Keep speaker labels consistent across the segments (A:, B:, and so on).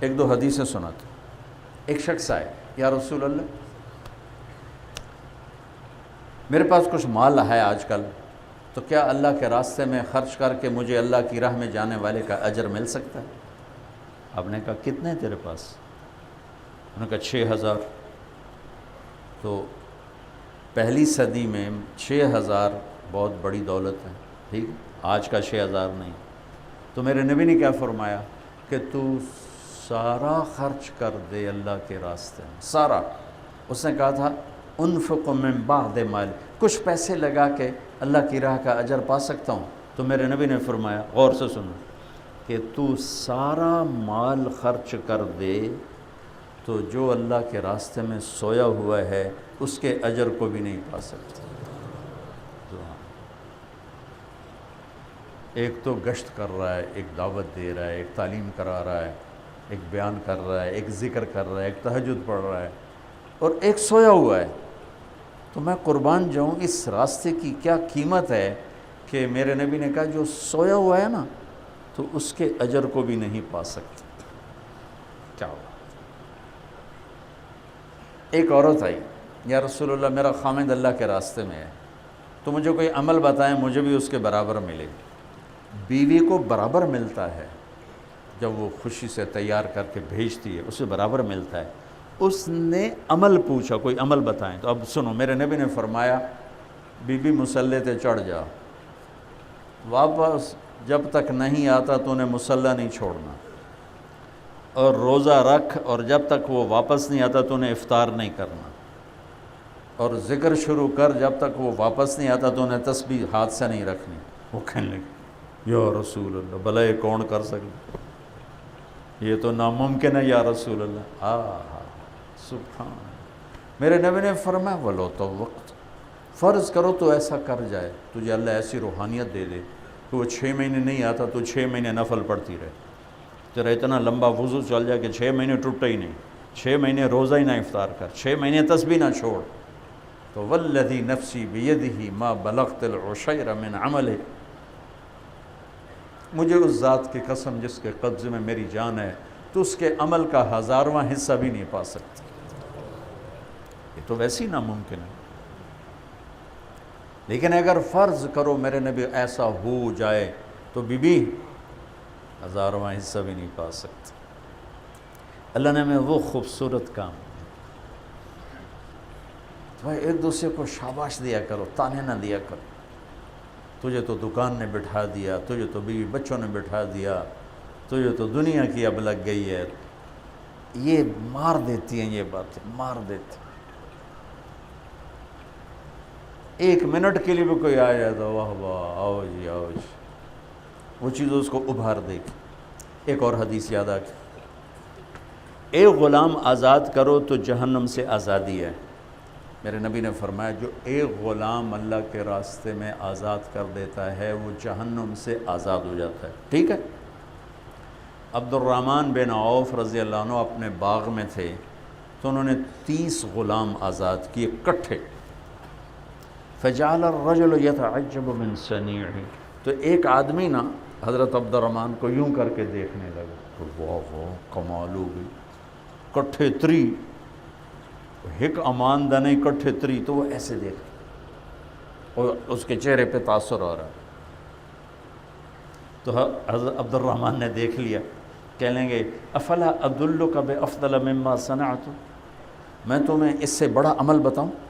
A: ایک دو حدیثیں سناتے. ایک شخص آئے, یا رسول اللہ میرے پاس کچھ مال ہے آج کل, تو کیا اللہ کے راستے میں خرچ کر کے مجھے اللہ کی راہ میں جانے والے کا اجر مل سکتا ہے؟ آپ نے کہا کتنے تیرے پاس؟ انہوں نے کہا 6000. تو پہلی صدی میں 6000 بہت بڑی دولت ہے, ٹھیک ہے, آج کا 6000 نہیں. تو میرے نبی نے کیا فرمایا کہ تو سارا خرچ کر دے اللہ کے راستے میں, سارا. اس نے کہا تھا انفق من بعد مال, کچھ پیسے لگا کے اللہ کی راہ کا اجر پا سکتا ہوں؟ تو میرے نبی نے فرمایا, غور سے سنو, کہ تو سارا مال خرچ کر دے تو جو اللہ کے راستے میں سویا ہوا ہے اس کے اجر کو بھی نہیں پا سکتا. ایک تو گشت کر رہا ہے, ایک دعوت دے رہا ہے, ایک تعلیم کرا رہا ہے, ایک بیان کر رہا ہے, ایک ذکر کر رہا ہے, ایک تہجد پڑھ رہا ہے, اور ایک سویا ہوا ہے. تو میں قربان جاؤں, اس راستے کی کیا قیمت ہے کہ میرے نبی نے کہا جو سویا ہوا ہے نا تو اس کے اجر کو بھی نہیں پا سکتا. کیا ہوا؟ ایک عورت آئی, یا رسول اللہ میرا خامد اللہ کے راستے میں ہے, تو مجھے کوئی عمل بتائیں مجھے بھی اس کے برابر ملے. بیوی کو برابر ملتا ہے جب وہ خوشی سے تیار کر کے بھیجتی ہے, اسے برابر ملتا ہے. اس نے عمل پوچھا, کوئی عمل بتائیں. تو اب سنو, میرے نبی نے فرمایا بی بی مصلی تے چڑھ جا, واپس جب تک نہیں آتا تو انہیں مصلی نہیں چھوڑنا, اور روزہ رکھ, اور جب تک وہ واپس نہیں آتا تو انہیں افطار نہیں کرنا, اور ذکر شروع کر جب تک وہ واپس نہیں آتا تو انہیں تسبیح ہاتھ سے نہیں رکھنی. وہ کہنے لگے یا رسول اللہ بھلا یہ کون کر سکتا, یہ تو ناممکن ہے یا رسول اللہ. سبحان. میرے نبی نے فرمایا ولو تو وقت, فرض کرو تو ایسا کر جائے, تجھے اللہ ایسی روحانیت دے دے کہ وہ 6 مہینے نہیں آتا تو 6 مہینے نفل پڑتی رہے, ذرا اتنا لمبا وضو چل جائے کہ 6 مہینے ٹوٹے ہی نہیں, 6 مہینے روزہ ہی نہ افطار کر, 6 مہینے تسبیح نہ چھوڑ. تو والذی نفسی بیدہ ما بلغت العشیر من عملہ, مجھے اس ذات کی قسم جس کے قبضے میں میری جان ہے, تو اس کے عمل کا 1000واں حصہ بھی نہیں پا سکتی. یہ تو ویسے ہی ناممکن ہے. لیکن اگر فرض کرو میرے نبی ایسا ہو جائے تو بی بی 1000واں حصہ بھی نہیں پا سکتی. اللہ نے ہمیں وہ خوبصورت کام, بھائی ایک دوسرے کو شاباش دیا کرو, تانے نہ دیا کرو. تجھے تو دکان نے بٹھا دیا, تجھے تو بیوی بچوں نے بٹھا دیا, تجھے تو دنیا کی اب لگ گئی ہے. یہ مار دیتی ہیں, یہ باتیں مار دیتی. ایک منٹ کے لیے بھی کوئی آ جائے تو واہ واہ آؤ جی آؤ جی, وہ چیز اس کو ابھار دے گی. ایک اور حدیث یاد آ گئی, ایک غلام آزاد کرو تو جہنم سے آزادی ہے. میرے نبی نے فرمایا جو ایک غلام اللہ کے راستے میں آزاد کر دیتا ہے وہ جہنم سے آزاد ہو جاتا ہے. ٹھیک ہے. عبد الرحمن بن عوف رضی اللہ عنہ اپنے باغ میں تھے, تو انہوں نے 30 غلام آزاد کیے کٹھے. فجعل الرجل يتعجب من صنيعه, تو ایک آدمی نا حضرت عبد الرحمن کو یوں کر کے دیکھنے لگا, تو واہ واہ کمال ہو گئی, کٹھے 3, ایک امان دنے کٹھے 3, تو وہ ایسے دیکھ, اور اس کے چہرے پہ تاثر آ رہا ہے. تو حضرت عبد الرحمن نے دیکھ لیا, کہنے لگے افلا ادلک بافضل مما صنعت, میں تمہیں اس سے بڑا عمل بتاؤں,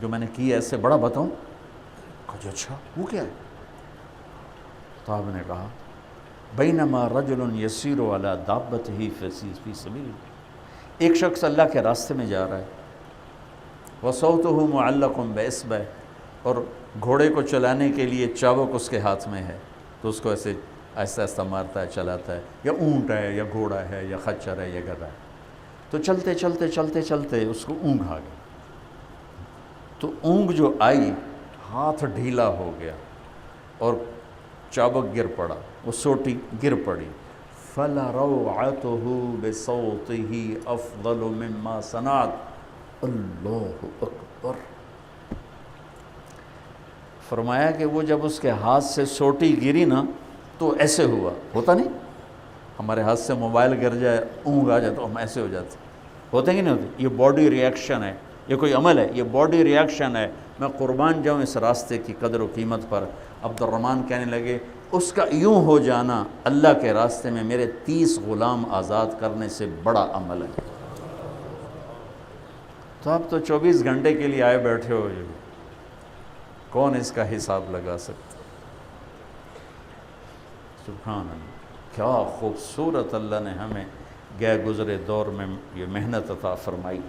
A: جو میں نے کیا اس سے بڑا بتاؤں. کہا اچھا وہ کیا ہے؟ تو آپ نے کہا بینما رجل یسیر علی دابتہ فی سبیل, ایک شخص اللہ کے راستے میں جا رہا ہے, وصوتہ معلق باصبع, اور گھوڑے کو چلانے کے لیے چابک اس کے ہاتھ میں ہے, تو اس کو ایسے آہستہ آہستہ مارتا ہے, چلاتا ہے, یا اونٹ ہے یا گھوڑا ہے یا خچر ہے یا گدھا ہے. تو چلتے چلتے چلتے چلتے اس کو اونگ آ گئی. تو اونگ جو آئی ہاتھ ڈھیلا ہو گیا اور چابک گر پڑا, وہ سوٹی گر پڑی. فَلَرَوْعَتُهُ بِصَوْتِهِ أَفْضَلُ مِمَّا صَنَعَتْ. اللہ اکبر. فرمایا کہ وہ جب اس کے ہاتھ سے سوٹی گری نا تو ایسے ہوا, ہوتا نہیں, ہمارے ہاتھ سے موبائل گر جائے، اونگ آ جائے تو ہم ایسے ہو جاتے ہوتے کہ نہیں ہوتے؟ یہ باڈی ریئیکشن ہے، یہ کوئی عمل ہے، یہ باڈی ریئیکشن ہے۔ میں قربان جاؤں اس راستے کی قدر و قیمت پر۔ عبد الرحمن کہنے لگے اس کا یوں ہو جانا اللہ کے راستے میں میرے 30 غلام آزاد کرنے سے بڑا عمل ہے۔ تو آپ تو 24 گھنٹے کے لیے آئے بیٹھے ہو، کون اس کا حساب لگا سکتا؟ سبحان اللہ، کیا خوبصورت اللہ نے ہمیں گئے گزرے دور میں یہ محنت عطا فرمائی۔